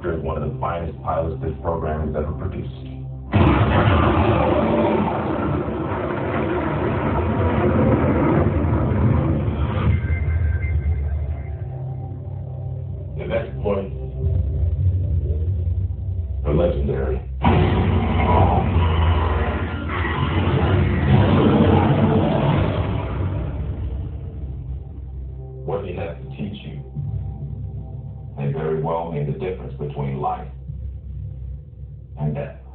instructor is one of the finest pilots this program has ever produced. His exploits are legendary. What he has to teach you may very well mean the difference between life and death.